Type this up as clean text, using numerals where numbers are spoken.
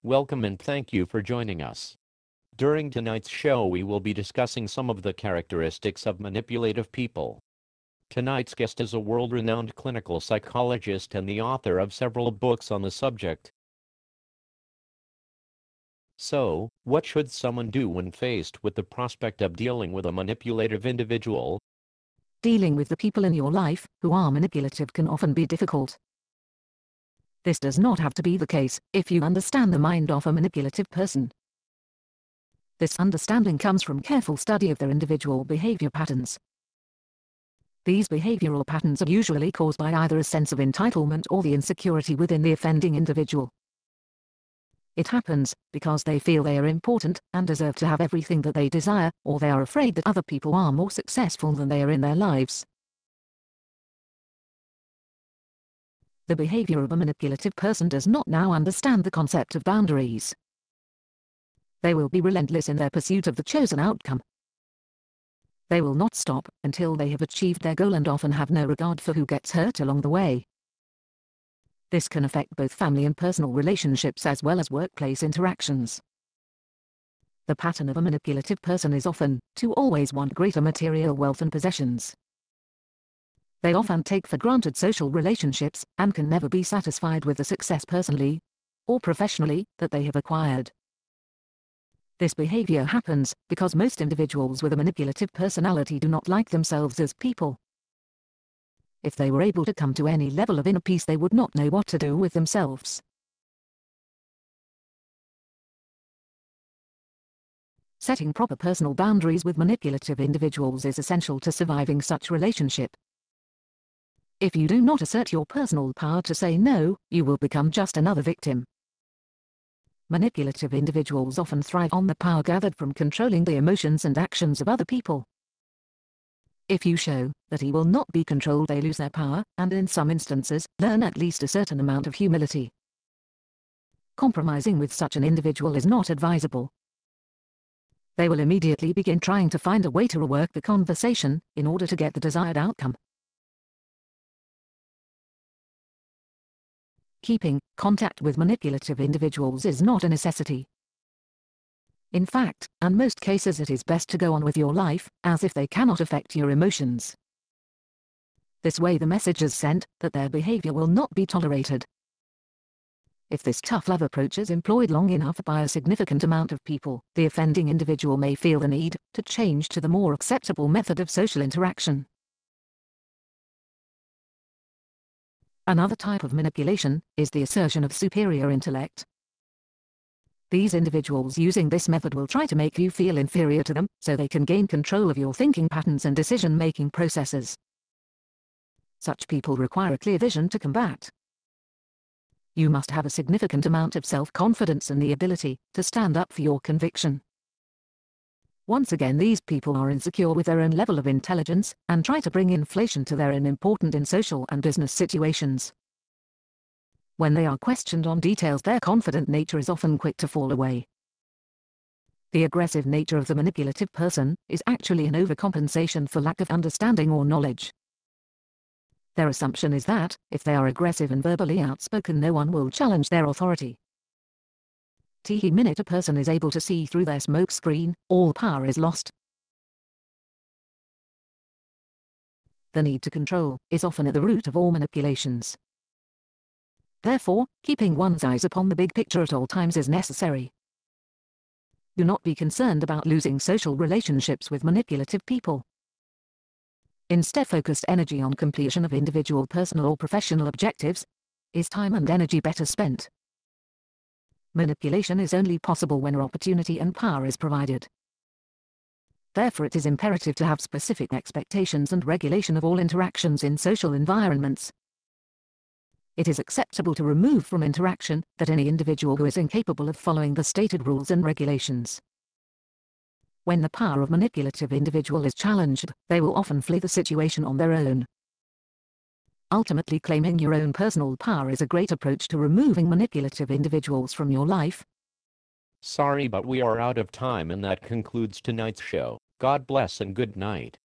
Welcome and thank you for joining us. During tonight's show, we will be discussing some of the characteristics of manipulative people. Tonight's guest is a world-renowned clinical psychologist and the author of several books on the subject. So, what should someone do when faced with the prospect of dealing with a manipulative individual? Dealing with the people in your life who are manipulative can often be difficult. This does not have to be the case if you understand the mind of a manipulative person. This understanding comes from careful study of their individual behavior patterns. These behavioral patterns are usually caused by either a sense of entitlement or the insecurity within the offending individual. It happens because they feel they are important and deserve to have everything that they desire, or they are afraid that other people are more successful than they are in their lives. The behavior of a manipulative person does not now understand the concept of boundaries. They will be relentless in their pursuit of the chosen outcome. They will not stop until they have achieved their goal and often have no regard for who gets hurt along the way. This can affect both family and personal relationships as well as workplace interactions. The pattern of a manipulative person is often to always want greater material wealth and possessions. They often take for granted social relationships and can never be satisfied with the success personally or professionally that they have acquired. This behavior happens because most individuals with a manipulative personality do not like themselves as people. If they were able to come to any level of inner peace, they would not know what to do with themselves. Setting proper personal boundaries with manipulative individuals is essential to surviving such relationship. If you do not assert your personal power to say no, you will become just another victim. Manipulative individuals often thrive on the power gathered from controlling the emotions and actions of other people. If you show that he will not be controlled, they lose their power, and in some instances, learn at least a certain amount of humility. Compromising with such an individual is not advisable. They will immediately begin trying to find a way to rework the conversation in order to get the desired outcome. Keeping contact with manipulative individuals is not a necessity. In fact, in most cases it is best to go on with your life, as if they cannot affect your emotions. This way the message is sent that their behavior will not be tolerated. If this tough love approach is employed long enough by a significant amount of people, the offending individual may feel the need to change to the more acceptable method of social interaction. Another type of manipulation is the assertion of superior intellect. These individuals using this method will try to make you feel inferior to them, so they can gain control of your thinking patterns and decision-making processes. Such people require a clear vision to combat. You must have a significant amount of self-confidence and the ability to stand up for your conviction. Once again, these people are insecure with their own level of intelligence and try to bring inflation to their unimportant in social and business situations. When they are questioned on details, their confident nature is often quick to fall away. The aggressive nature of the manipulative person is actually an overcompensation for lack of understanding or knowledge. Their assumption is that, if they are aggressive and verbally outspoken, no one will challenge their authority. The minute a person is able to see through their smokescreen, all power is lost. The need to control is often at the root of all manipulations. Therefore, keeping one's eyes upon the big picture at all times is necessary. Do not be concerned about losing social relationships with manipulative people. Instead, focused energy on completion of individual personal or professional objectives. Is time and energy better spent? Manipulation is only possible when opportunity and power is provided. Therefore, it is imperative to have specific expectations and regulation of all interactions in social environments. It is acceptable to remove from interaction that any individual who is incapable of following the stated rules and regulations. When the power of manipulative individual is challenged, they will often flee the situation on their own. Ultimately, claiming your own personal power is a great approach to removing manipulative individuals from your life. Sorry, but we are out of time, and that concludes tonight's show. God bless and good night.